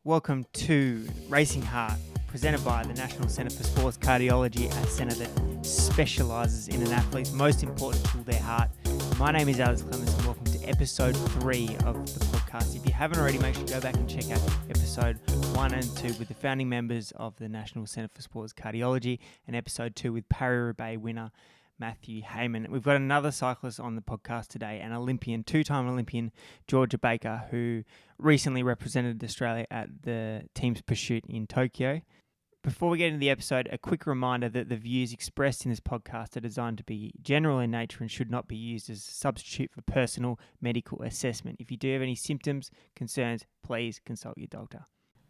Welcome to Racing Heart, presented by the National Centre for Sports Cardiology, a centre that specialises in an athlete's most important tool, their heart. My name is Alex Clements and welcome to episode 3 of the podcast. If you haven't already, make sure to go back and check out episode 1 and 2 with the founding members of the National Centre for Sports Cardiology and episode 2 with Paris-Roubaix winner Matthew Heyman. We've got another cyclist on the podcast today, an Olympian, two-time Olympian, Georgia Baker, who recently represented Australia at the team's pursuit in Tokyo. Before we get into the episode, a quick reminder that the views expressed in this podcast are designed to be general in nature and should not be used as a substitute for personal medical assessment. If you do have any symptoms, concerns, please consult your doctor.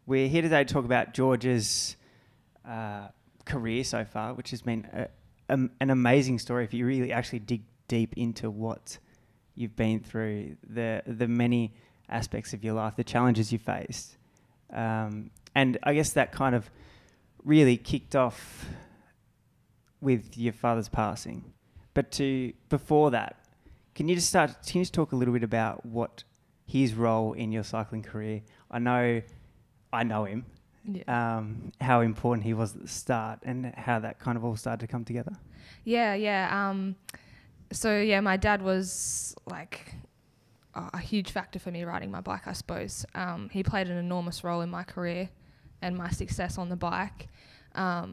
We're here today to talk about Georgia's career so far, which has been an amazing story if you really actually dig deep into what you've been through, the many aspects of your life, the challenges you faced. And I guess that kind of really kicked off with your father's passing. But before that, can you just talk a little bit about what his role in your cycling career? I know him. Yeah. How important he was at the start and how that kind of all started to come together. So my dad was like a huge factor for me riding my bike, I suppose. He played an enormous role in my career and my success on the bike. I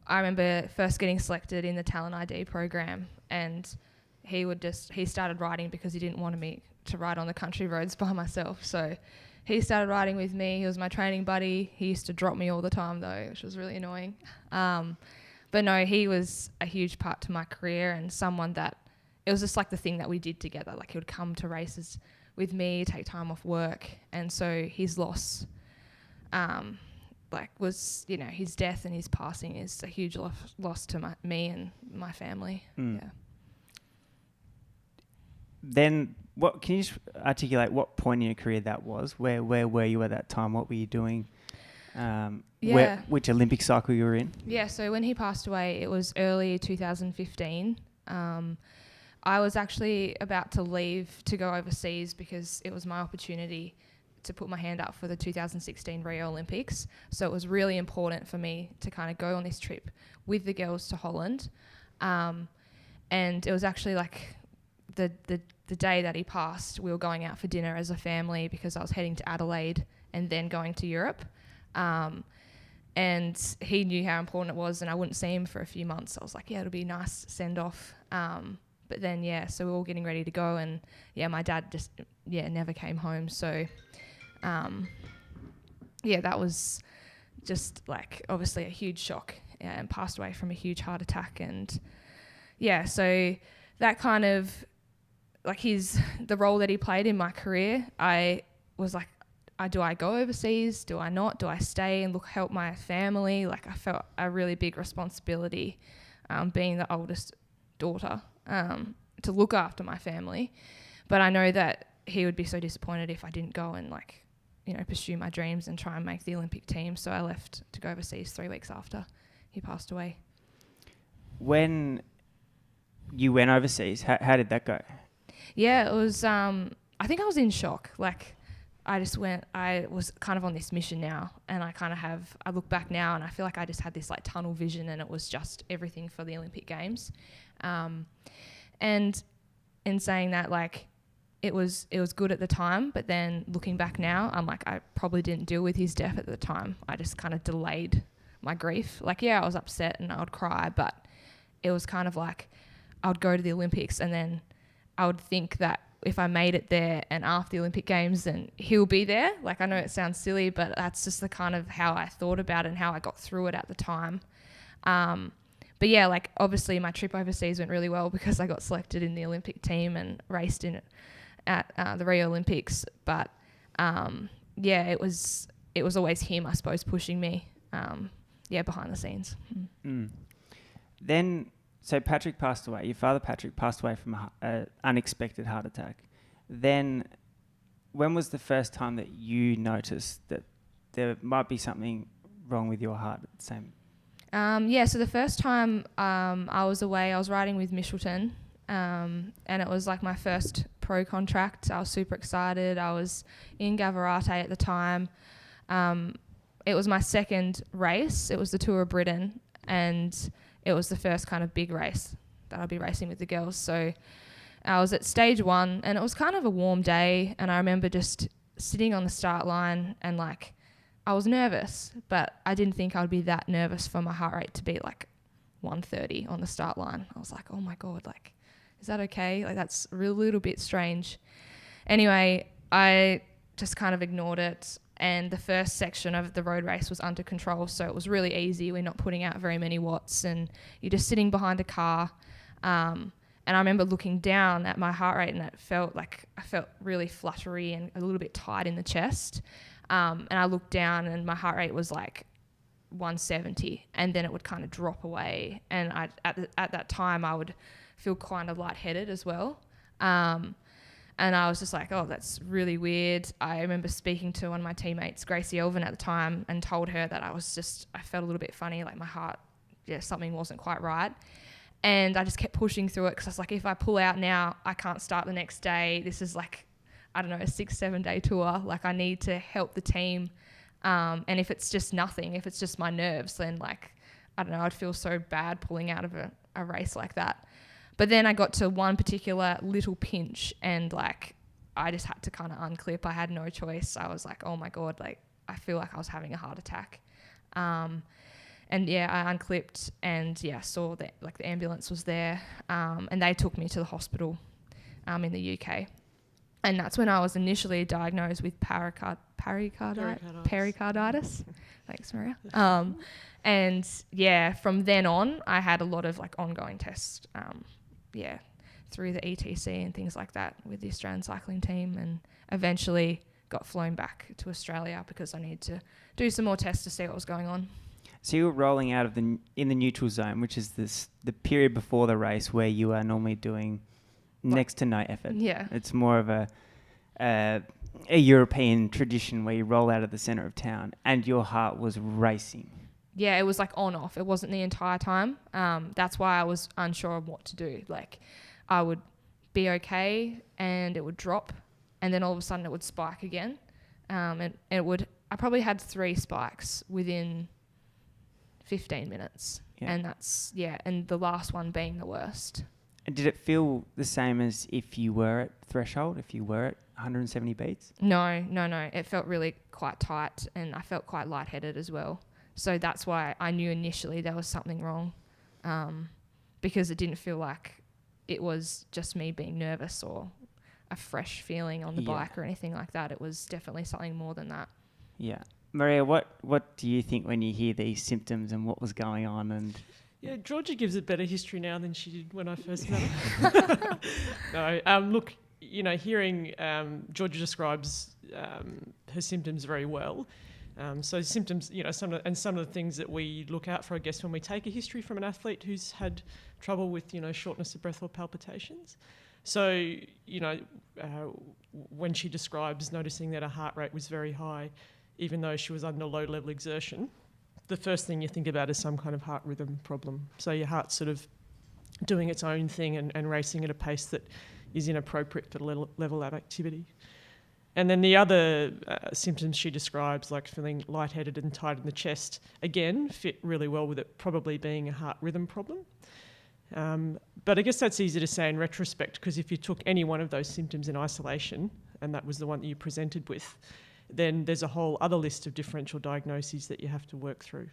remember first getting selected in the Talent ID program, and he started riding because he didn't want me to ride on the country roads by myself. So he started riding with me. He was my training buddy. He used to drop me all the time though, which was really annoying. But no, he was a huge part to my career and someone that it was just like the thing that we did together. Like he would come to races with me, take time off work. And so his loss, was, his death and his passing is a huge loss to me and my family. Yeah. Then what can you just articulate what point in your career that was? Where were you at that time? What were you doing? Which Olympic cycle you were in? Yeah, so when he passed away, it was early 2015. I was actually about to leave to go overseas because it was my opportunity to put my hand up for the 2016 Rio Olympics. So it was really important for me to kind of go on this trip with the girls to Holland. And it was actually like the day that he passed, we were going out for dinner as a family because I was heading to Adelaide and then going to Europe. And he knew how important it was and I wouldn't see him for a few months. I was like, yeah, it'll be a nice send off. But then, so we were all getting ready to go and my dad just, never came home. So, that was just like obviously a huge shock and passed away from a huge heart attack. And so that kind of like the role that he played in my career, I was like, do I go overseas? Do I not? Do I stay and help my family? Like I felt a really big responsibility, being the oldest daughter, to look after my family. But I know that he would be so disappointed if I didn't go and pursue my dreams and try and make the Olympic team. So I left to go overseas 3 weeks after he passed away. When you went overseas, how did that go? Yeah, it was, I think I was in shock. Like I was kind of on this mission now and I look back now and I feel like I just had this like tunnel vision and it was just everything for the Olympic Games. And in saying that, like, it was good at the time, but then looking back now, I'm like, I probably didn't deal with his death at the time. I just kind of delayed my grief. Like, I was upset and I would cry, but it was kind of like I would go to the Olympics and then I would think that if I made it there and after the Olympic Games, then he'll be there. Like, I know it sounds silly, but that's just the kind of how I thought about it and how I got through it at the time. But like obviously my trip overseas went really well because I got selected in the Olympic team and raced in it at the Rio Olympics. But it was always him, I suppose, pushing me behind the scenes. Then, so Patrick passed away. Your father, Patrick, passed away from an unexpected heart attack. Then when was the first time that you noticed that there might be something wrong with your heart at the same? So the first time I was away, I was riding with Michelton, and it was like my first pro contract. I was super excited. I was in Gavarate at the time, It was my second race. It was the Tour of Britain, and it was the first kind of big race that I'll be racing with the girls. So I was at stage 1, and it was kind of a warm day, and I remember just sitting on the start line and like I was nervous, but I didn't think I would be that nervous for my heart rate to be like 130 on the start line. I was like, oh my God, like, is that okay? Like, that's a little bit strange. Anyway, I just kind of ignored it, and the first section of the road race was under control, so it was really easy. We're not putting out very many watts, and you're just sitting behind a car. And I remember looking down at my heart rate, and I felt really fluttery and a little bit tight in the chest. And I looked down, and my heart rate was like 170, and then it would kind of drop away. And at that time, I would feel kind of lightheaded as well. And I was just like, oh, that's really weird. I remember speaking to one of my teammates, Gracie Elvin, at the time, and told her that I felt a little bit funny, like my heart, something wasn't quite right. And I just kept pushing through it because I was like, if I pull out now, I can't start the next day. This is like, I don't know, a 6-7 day tour. Like, I need to help the team. And if it's just nothing, if it's just my nerves, then like, I don't know, I'd feel so bad pulling out of a race like that. But then I got to one particular little pinch, and like, I just had to kind of unclip. I had no choice. I was like, oh my God, like, I feel like I was having a heart attack. And yeah, I unclipped, and yeah, saw that like the ambulance was there, and they took me to the hospital in the UK. And that's when I was initially diagnosed with pericarditis. Thanks, Maria. And yeah, from then on, I had a lot of like ongoing tests, through the ETC and things like that with the Australian cycling team, and eventually got flown back to Australia because I needed to do some more tests to see what was going on. So you were rolling out of in the neutral zone, which is the period before the race where you are normally doing next to no effort. Yeah. It's more of a European tradition where you roll out of the centre of town, and your heart was racing. Yeah, it was like on off. It wasn't the entire time. That's why I was unsure of what to do. Like, I would be okay and it would drop, and then all of a sudden it would spike again. And I probably had 3 spikes within 15 minutes. Yeah. And the last one being the worst. And did it feel the same as if you were at threshold, if you were at 170 beats? No. It felt really quite tight, and I felt quite lightheaded as well. So that's why I knew initially there was something wrong, because it didn't feel like it was just me being nervous or a fresh feeling on the bike or anything like that. It was definitely something more than that. Yeah. Maria, what do you think when you hear these symptoms and what was going on? And yeah, Georgia gives a better history now than she did when I first met her. No, look, hearing Georgia describes her symptoms very well. So symptoms, some of the things that we look out for, I guess, when we take a history from an athlete who's had trouble with, shortness of breath or palpitations. So, when she describes noticing that her heart rate was very high, even though she was under low-level exertion, the first thing you think about is some kind of heart rhythm problem. So your heart's sort of doing its own thing and racing at a pace that is inappropriate for the level of activity. And then the other symptoms she describes, like feeling lightheaded and tight in the chest, again, fit really well with it probably being a heart rhythm problem. But I guess that's easy to say in retrospect, because if you took any one of those symptoms in isolation, and that was the one that you presented with, then there's a whole other list of differential diagnoses that you have to work through.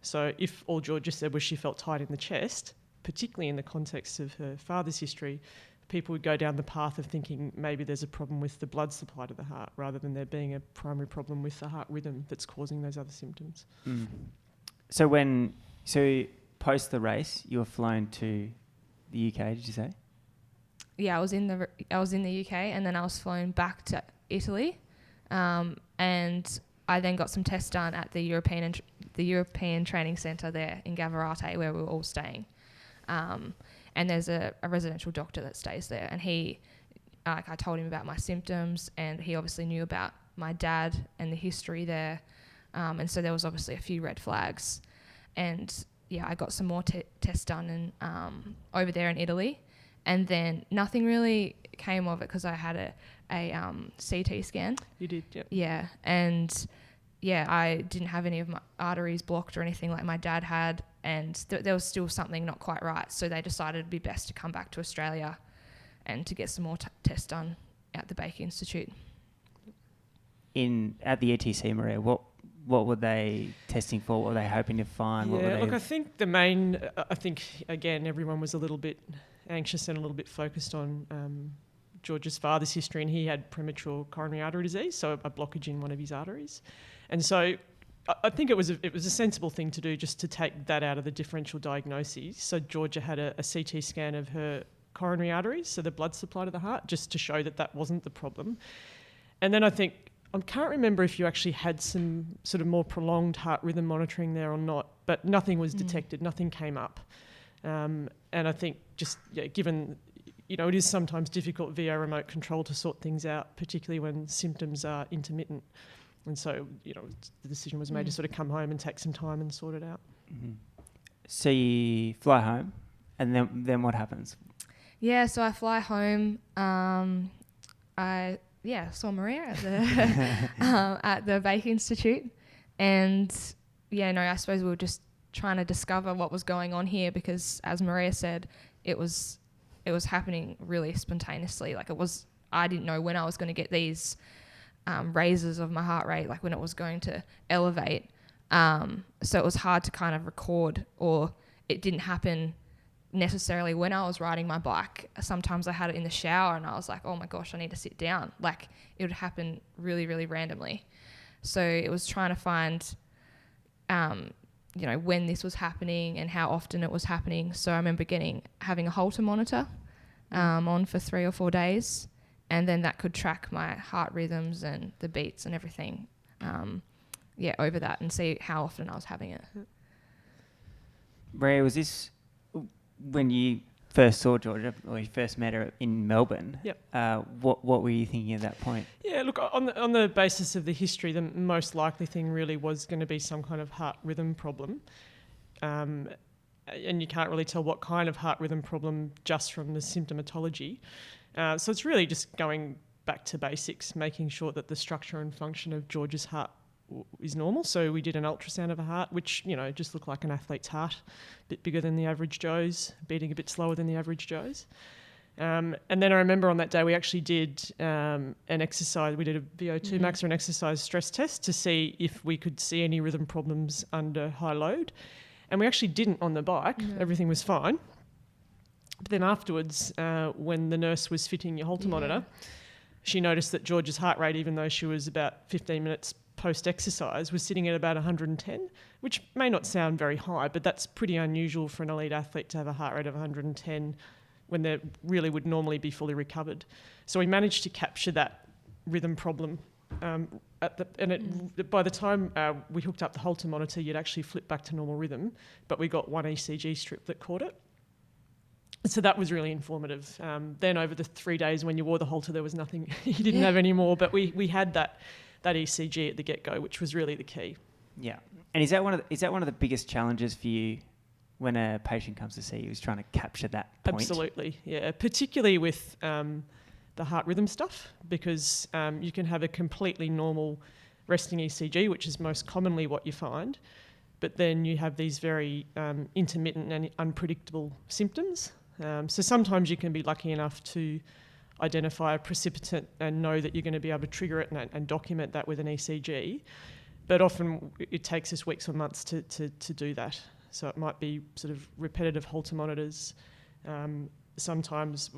So if all Georgia said was she felt tight in the chest, particularly in the context of her father's history, people would go down the path of thinking maybe there's a problem with the blood supply to the heart rather than there being a primary problem with the heart rhythm that's causing those other symptoms. Mm. So post the race, you were flown to the UK, did you say? Yeah, I was in the UK, and then I was flown back to Italy. And I then got some tests done at the European Training Centre there in Gavarate, where we were all staying. And there's a residential doctor that stays there, and I told him about my symptoms, and he obviously knew about my dad and the history there. And so there was obviously a few red flags. And yeah, I got some more tests done over there in Italy, and then nothing really came of it because I had a CT scan. You did, yeah. Yeah, and I didn't have any of my arteries blocked or anything like my dad had, and there was still something not quite right. So they decided it'd be best to come back to Australia and to get some more tests done at the Baker Institute. At the ETC, Maria, what were they testing for? What were they hoping to find? I think again, everyone was a little bit anxious and a little bit focused on George's father's history, and he had premature coronary artery disease, so a blockage in one of his arteries. And so I think it was a sensible thing to do, just to take that out of the differential diagnoses. So Georgia had a CT scan of her coronary arteries, so the blood supply to the heart, just to show that wasn't the problem. And then I can't remember if you actually had some sort of more prolonged heart rhythm monitoring there or not, but nothing was detected, nothing came up. And I think given, it is sometimes difficult via remote control to sort things out, particularly when symptoms are intermittent. And so, the decision was made to sort of come home and take some time and sort it out. Mm-hmm. So you fly home, and then what happens? Yeah, so I fly home. I saw Maria at the at the Baker Institute, and I suppose we were just trying to discover what was going on here, because as Maria said, it was happening really spontaneously. I didn't know when I was going to get these raises of my heart rate, like when it was going to elevate. So it was hard to kind of record, or it didn't happen necessarily when I was riding my bike. Sometimes I had it in the shower and I was like, oh my gosh, I need to sit down. Like, it would happen really, really randomly. So it was trying to find, when this was happening and how often it was happening. So I remember having a Holter monitor on for 3 or 4 days, and then that could track my heart rhythms and the beats and everything over that, and see how often I was having it. Ray, was this when you first saw Georgia, or you first met her in Melbourne? Yep. What were you thinking at that point? Yeah, look, on the basis of the history, the most likely thing really was going to be some kind of heart rhythm problem. And you can't really tell what kind of heart rhythm problem just from the symptomatology. So it's really just going back to basics, making sure that the structure and function of George's heart is normal. So we did an ultrasound of a heart, which, just looked like an athlete's heart, a bit bigger than the average Joe's, beating a bit slower than the average Joe's. And then I remember on that day we actually did an exercise. We did a VO2 max, or an exercise stress test, to see if we could see any rhythm problems under high load. And we actually didn't on the bike. No. Everything was fine. But then afterwards, when the nurse was fitting your Holter monitor, she noticed that George's heart rate, even though she was about 15 minutes post-exercise, was sitting at about 110, which may not sound very high, but that's pretty unusual for an elite athlete to have a heart rate of 110 when they really would normally be fully recovered. So we managed to capture that rhythm problem. By the time we hooked up the Holter monitor, you'd actually flip back to normal rhythm, but we got one ECG strip that caught it. So that was really informative. Then over the 3 days when you wore the Holter, there was nothing, you didn't have any more, but we had that ECG at the get-go, which was really the key. Yeah. And is that one of the biggest challenges for you when a patient comes to see you, is trying to capture that point? Absolutely, yeah. Particularly with the heart rhythm stuff, because you can have a completely normal resting ECG, which is most commonly what you find, but then you have these very intermittent and unpredictable symptoms. So sometimes you can be lucky enough to identify a precipitant and know that you're going to be able to trigger it and document that with an ECG. But often it takes us weeks or months to do that. So it might be sort of repetitive Holter monitors. Sometimes,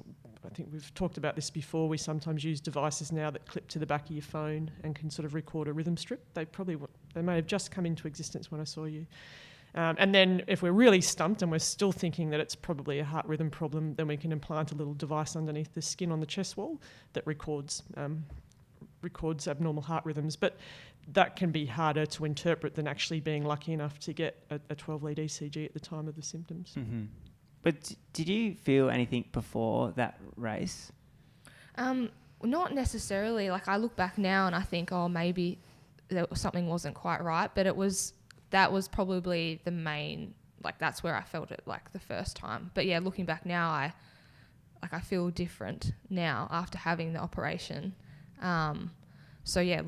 I think we've talked about this before, we sometimes use devices now that clip to the back of your phone and can sort of record a rhythm strip. They may have just come into existence when I saw you. And then if we're really stumped and we're still thinking that it's probably a heart rhythm problem, then we can implant a little device underneath the skin on the chest wall that records abnormal heart rhythms. But that can be harder to interpret than actually being lucky enough to get a 12-lead ECG at the time of the symptoms. Mm-hmm. But did you feel anything before that race? Not necessarily. Like, I look back now and I think, maybe something wasn't quite right, but that was probably the main, that's where I felt it the first time. But yeah, looking back now, I feel different now after having the operation. So yeah,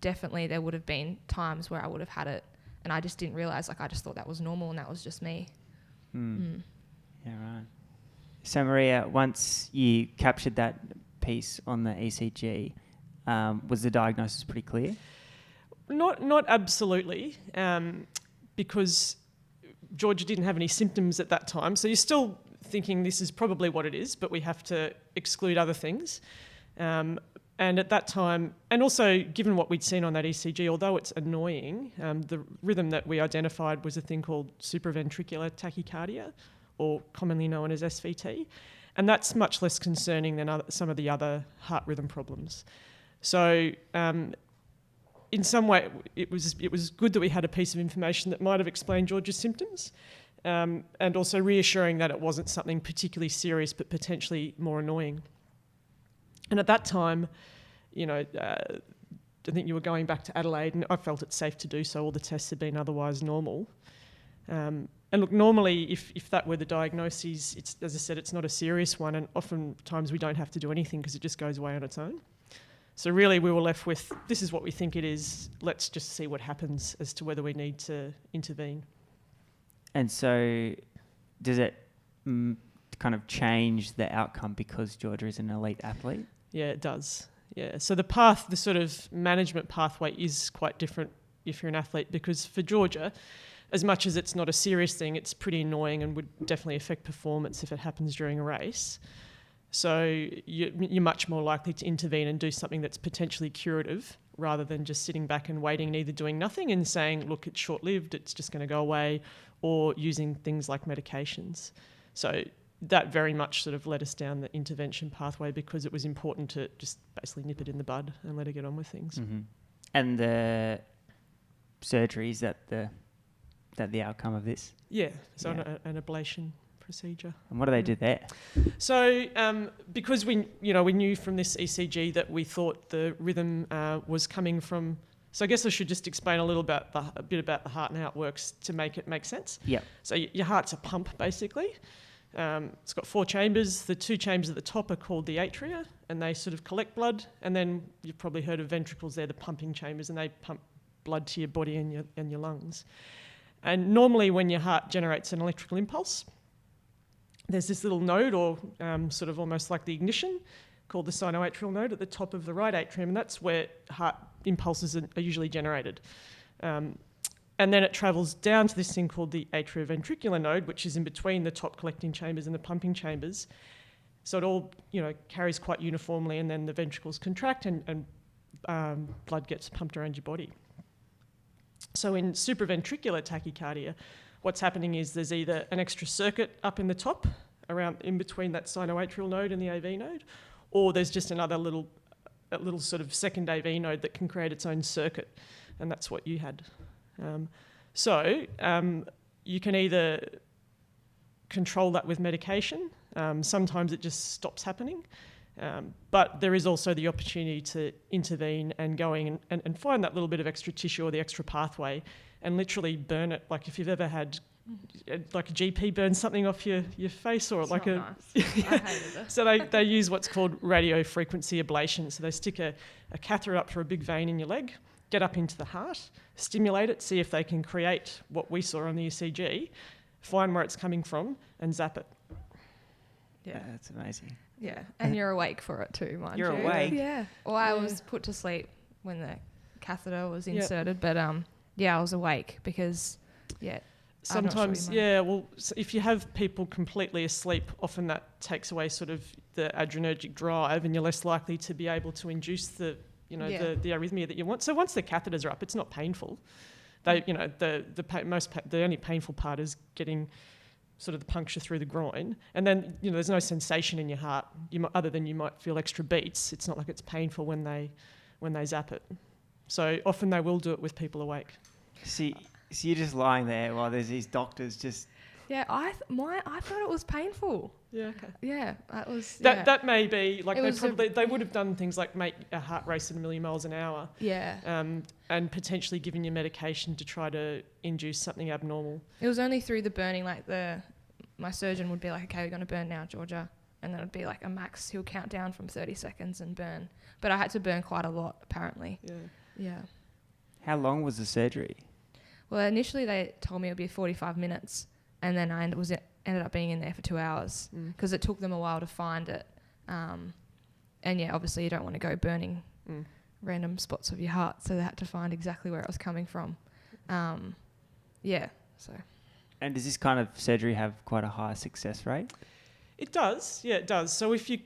definitely there would have been times where I would have had it and I just didn't realise, like I just thought that was normal and that was just me. Yeah, right. So Maria, once you captured that piece on the ECG, was the diagnosis pretty clear? Not absolutely, because Georgia didn't have any symptoms at that time. So you're still thinking this is probably what it is, but we have to exclude other things. And at that time, and also given what we'd seen on that ECG, although it's annoying, the rhythm that we identified was a thing called supraventricular tachycardia, or commonly known as SVT. And that's much less concerning than some of the other heart rhythm problems. So in some way, it was good that we had a piece of information that might have explained George's symptoms, and also reassuring that it wasn't something particularly serious but potentially more annoying. And at that time, I think you were going back to Adelaide, and I felt it safe to do so. All the tests had been otherwise normal. And look, normally, if that were the diagnosis, it's, as I said, it's not a serious one, and oftentimes we don't have to do anything because it just goes away on its own. So really, we were left with, this is what we think it is, let's just see what happens as to whether we need to intervene. And so does it kind of change the outcome because Georgia is an elite athlete? Yeah, it does. Yeah, so the sort of management pathway is quite different if you're an athlete, because for Georgia, as much as it's not a serious thing, it's pretty annoying and would definitely affect performance if it happens during a race. So you're much more likely to intervene and do something that's potentially curative rather than just sitting back and waiting and either doing nothing and saying, look, it's short-lived, it's just going to go away, or using things like medications. So that very much sort of led us down the intervention pathway because it was important to just basically nip it in the bud and let her get on with things. Mm-hmm. And the surgery, is that the outcome of this? Yeah, so an ablation procedure. And what do they do there? So because we knew from this ECG that we thought the rhythm was coming from. So I guess I should just explain a bit about the heart and how it works to make it make sense. Yeah. So your heart's a pump basically. It's got 4 chambers. The 2 chambers at the top are called the atria, and they sort of collect blood. And then you've probably heard of ventricles. They're the pumping chambers, and they pump blood to your body and your lungs. And normally when your heart generates an electrical impulse, there's this little node, or sort of almost like the ignition, called the sinoatrial node at the top of the right atrium, and that's where heart impulses are usually generated. And then it travels down to this thing called the atrioventricular node, which is in between the top collecting chambers and the pumping chambers. So it all carries quite uniformly, and then the ventricles contract and blood gets pumped around your body. So in supraventricular tachycardia, what's happening is there's either an extra circuit up in the top, around in between that sinoatrial node and the AV node, or there's just a little sort of second AV node that can create its own circuit, and that's what you had. So you can either control that with medication. Sometimes it just stops happening. But there is also the opportunity to intervene and going and find that little bit of extra tissue or the extra pathway and literally burn it. Like if you've ever had like a GP burn something off your face, or It's like not nice. I hated it. So they use what's called radio frequency ablation. So they stick a catheter up through a big vein in your leg, get up into the heart, stimulate it, see if they can create what we saw on the ECG, find where it's coming from and zap it. Yeah. That's amazing. Yeah, and you're awake for it too, mind you. You're awake? Yeah. Well, I was put to sleep when the catheter was inserted, but I was awake because, Sometimes, well, if you have people completely asleep, often that takes away sort of the adrenergic drive, and you're less likely to be able to induce the arrhythmia that you want. So once the catheters are up, it's not painful. The only painful part is getting sort of the puncture through the groin, and then there's no sensation in your heart other than you might feel extra beats. It's not like it's painful when they zap it. So often they will do it with people awake. So you're just lying there while there's these doctors just... Yeah, I thought it was painful. Yeah, okay. Yeah, that was... That may be, like they would have done things like make a heart race at 1,000,000 miles an hour. Yeah. And potentially giving you medication to try to induce something abnormal. It was only through the burning, like my surgeon would be like, okay, we're going to burn now, Georgia. And then it'd be like a max, he'll count down from 30 seconds and burn. But I had to burn quite a lot, apparently. Yeah. Yeah. How long was the surgery? Well, initially they told me it would be 45 minutes, and then I ended up being in there for 2 hours because it took them a while to find it. And yeah, obviously you don't want to go burning random spots of your heart, so they had to find exactly where it was coming from. Yeah, so. And does this kind of surgery have quite a high success rate? It does, yeah, it does. So if you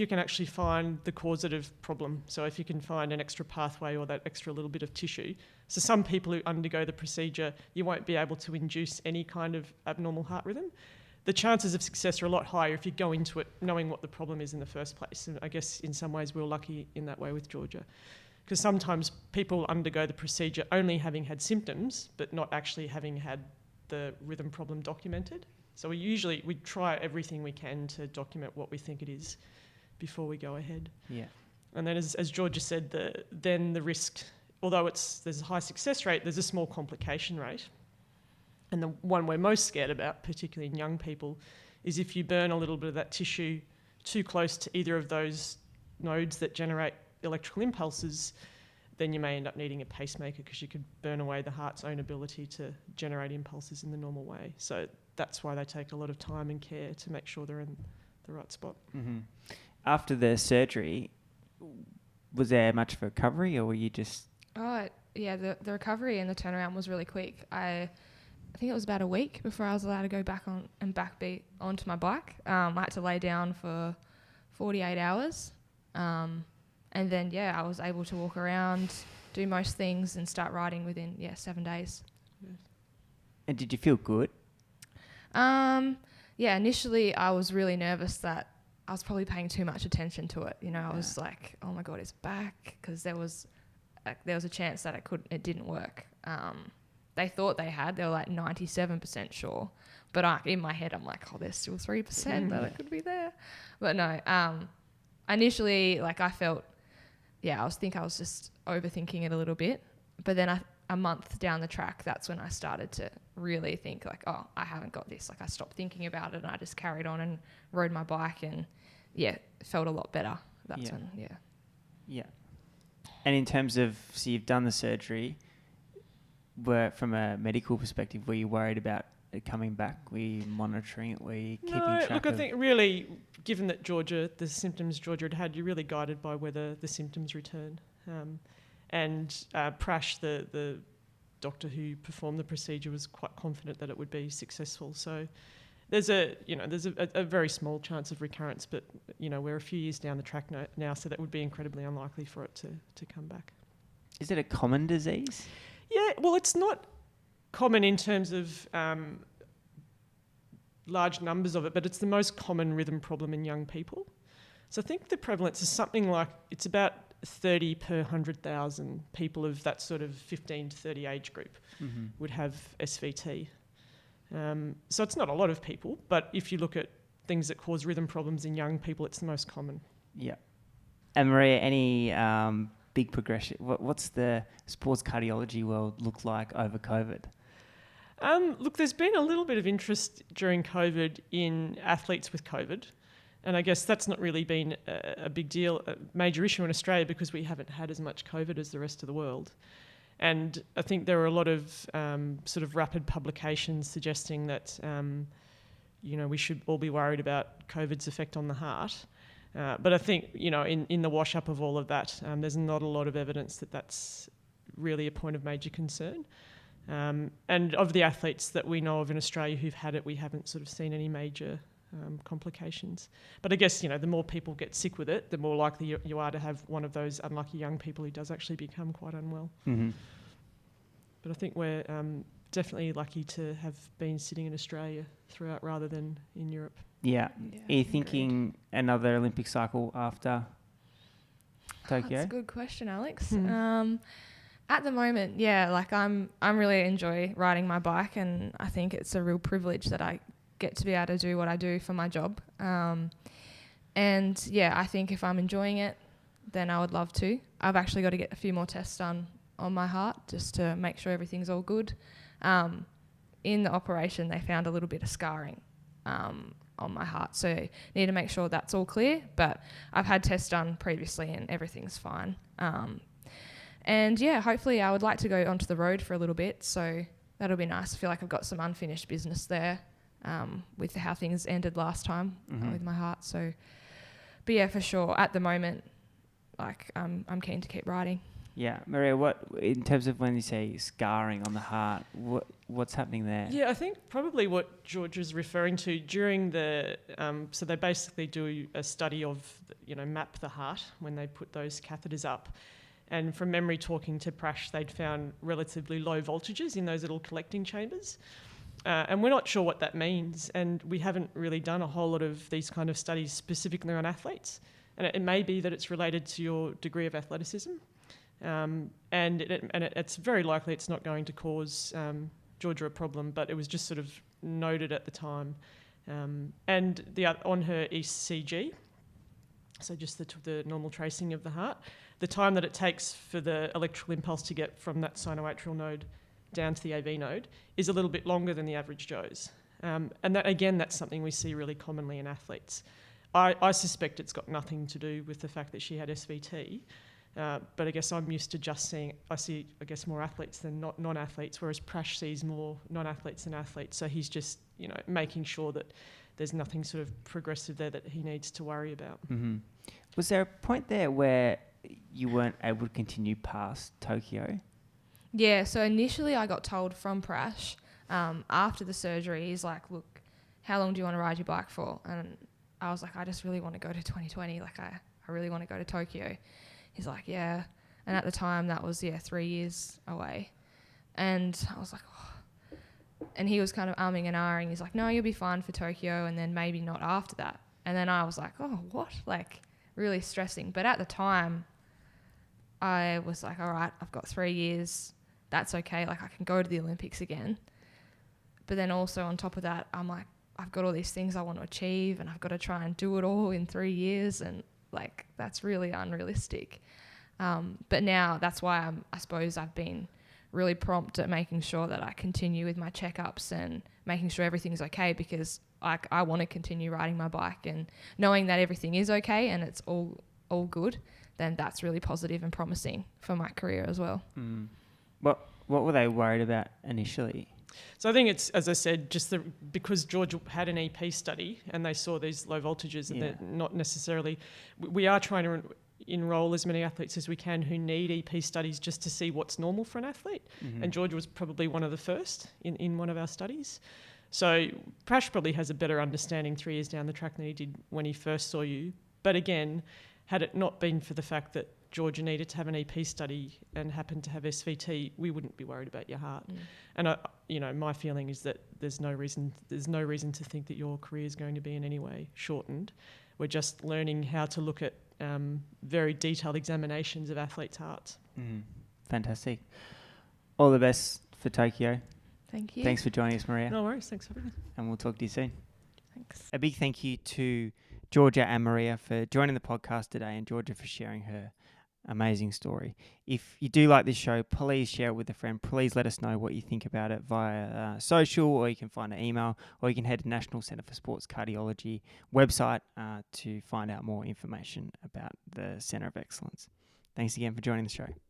can actually find the causative problem. So if you can find an extra pathway or that extra little bit of tissue. So some people who undergo the procedure, you won't be able to induce any kind of abnormal heart rhythm. The chances of success are a lot higher if you go into it knowing what the problem is in the first place. And I guess in some ways we're lucky in that way with Georgia. Because sometimes people undergo the procedure only having had symptoms, but not actually having had the rhythm problem documented. So we try everything we can to document what we think it is before we go ahead. Yeah. And then as Georgia said, then the risk, although there's a high success rate, there's a small complication rate. And the one we're most scared about, particularly in young people, is if you burn a little bit of that tissue too close to either of those nodes that generate electrical impulses, then you may end up needing a pacemaker because you could burn away the heart's own ability to generate impulses in the normal way. So that's why they take a lot of time and care to make sure they're in the right spot. Mm-hmm. After the surgery, was there much of a recovery, or were you just... Oh, yeah, the recovery and the turnaround was really quick. I think it was about a week before I was allowed to go back on and backbeat onto my bike. I had to lay down for 48 hours. And then, yeah, I was able to walk around, do most things and start riding within, 7 days. And did you feel good? Yeah, initially I was really nervous that I was probably paying too much attention to it. You know, I was like, oh my God, it's back, because there was a chance that it didn't work. They thought they were like 97% sure. But in my head, I'm like, oh, there's still 3% that it could be there. But no, initially, like I felt, I was just overthinking it a little bit. But then a month down the track, that's when I started to really think like, oh, I haven't got this. Like I stopped thinking about it and I just carried on and rode my bike and it felt a lot better. That's when. Yeah. And in terms of, so you've done the surgery, from a medical perspective, were you worried about it coming back? Were you monitoring it? Were you keeping track look, I think really, given that the symptoms Georgia had, you're really guided by whether the symptoms return. And Prash, the doctor who performed the procedure, was quite confident that it would be successful. So there's a very small chance of recurrence, but we're a few years down the track now, so that would be incredibly unlikely for it to come back. Is it a common disease? Yeah, well, it's not common in terms of large numbers of it, but it's the most common rhythm problem in young people. So I think the prevalence is something like, it's about 30 per 100,000 people of that sort of 15 to 30 age group would have SVT. So it's not a lot of people, but if you look at things that cause rhythm problems in young people, it's the most common. Yeah. And Maria, any big progression? What's the sports cardiology world look like over COVID? Look, there's been a little bit of interest during COVID in athletes with COVID. And I guess that's not really been a big deal, a major issue in Australia, because we haven't had as much COVID as the rest of the world. And I think there are a lot of sort of rapid publications suggesting that, we should all be worried about COVID's effect on the heart. But I think, in the wash-up of all of that, there's not a lot of evidence that that's really a point of major concern. And of the athletes that we know of in Australia who've had it, we haven't sort of seen any major complications. But I guess, the more people get sick with it, the more likely you are to have one of those unlucky young people who does actually become quite unwell. Mm-hmm. But I think we're definitely lucky to have been sitting in Australia throughout rather than in Europe. Yeah. Are you thinking another Olympic cycle after Tokyo? That's a good question, Alex. At the moment, I'm really enjoy riding my bike, and I think it's a real privilege that I get to be able to do what I do for my job. I think if I'm enjoying it, then I would love to. I've actually got to get a few more tests done on my heart just to make sure everything's all good. In the operation, they found a little bit of scarring on my heart, so need to make sure that's all clear. But I've had tests done previously and everything's fine. And yeah, hopefully I would like to go onto the road for a little bit. So that'll be nice. I feel like I've got some unfinished business there with how things ended last time with my heart. So, but yeah, for sure. At the moment, like I'm keen to keep riding. Yeah, Maria, what in terms of when you say scarring on the heart, what's happening there? Yeah, I think probably what George is referring to during the so they basically do a study of map the heart when they put those catheters up, and from memory, talking to Prash, they'd found relatively low voltages in those little collecting chambers, and we're not sure what that means, and we haven't really done a whole lot of these kind of studies specifically on athletes, and it may be that it's related to your degree of athleticism. And it's very likely it's not going to cause Georgia a problem, but it was just sort of noted at the time. And on her ECG, so just the normal tracing of the heart, the time that it takes for the electrical impulse to get from that sinoatrial node down to the AV node is a little bit longer than the average Joe's. And that, again, that's something we see really commonly in athletes. I suspect it's got nothing to do with the fact that she had SVT. But I guess I'm used to just seeing, I see, I guess, more athletes than non-athletes, whereas Prash sees more non-athletes than athletes. So he's just, making sure that there's nothing sort of progressive there that he needs to worry about. Mm-hmm. Was there a point there where you weren't able to continue past Tokyo? Yeah, so initially I got told from Prash after the surgery, he's like, look, how long do you want to ride your bike for? And I was like, I just really want to go to 2020. Like, I really want to go to Tokyo. He's like, yeah. And at the time, that was, 3 years away. And I was like, oh. And he was kind of umming and ahhing. He's like, no, you'll be fine for Tokyo, and then maybe not after that. And then I was like, oh, what? Like, really stressing. But at the time, I was like, all right, I've got 3 years. That's okay. Like, I can go to the Olympics again. But then also on top of that, I'm like, I've got all these things I want to achieve, and I've got to try and do it all in 3 years. And like, that's really unrealistic. But now that's why I suppose I've been really prompt at making sure that I continue with my checkups and making sure everything's okay, because I want to continue riding my bike, and knowing that everything is okay and it's all good, then that's really positive and promising for my career as well. Mm. What were they worried about initially? So I think it's, as I said, just because George had an EP study and they saw these low voltages, and they're not necessarily... We are trying to enrol as many athletes as we can who need EP studies just to see what's normal for an athlete. Mm-hmm. And George was probably one of the first in one of our studies. So Prash probably has a better understanding 3 years down the track than he did when he first saw you. But again, had it not been for the fact that Georgia needed to have an EP study and happened to have SVT, we wouldn't be worried about your heart. Mm. And my feeling is that there's no reason to think that your career is going to be in any way shortened. We're just learning how to look at very detailed examinations of athletes' hearts. Mm. Fantastic. All the best for Tokyo. Thank you. Thanks for joining us, Maria. No worries. Thanks for having me. And we'll talk to you soon. Thanks. A big thank you to Georgia and Maria for joining the podcast today, and Georgia for sharing her amazing story. If you do like this show, please share it with a friend. Please let us know what you think about it via social, or you can find an email, or you can head to National Centre for Sports Cardiology website to find out more information about the Centre of Excellence. Thanks again for joining the show.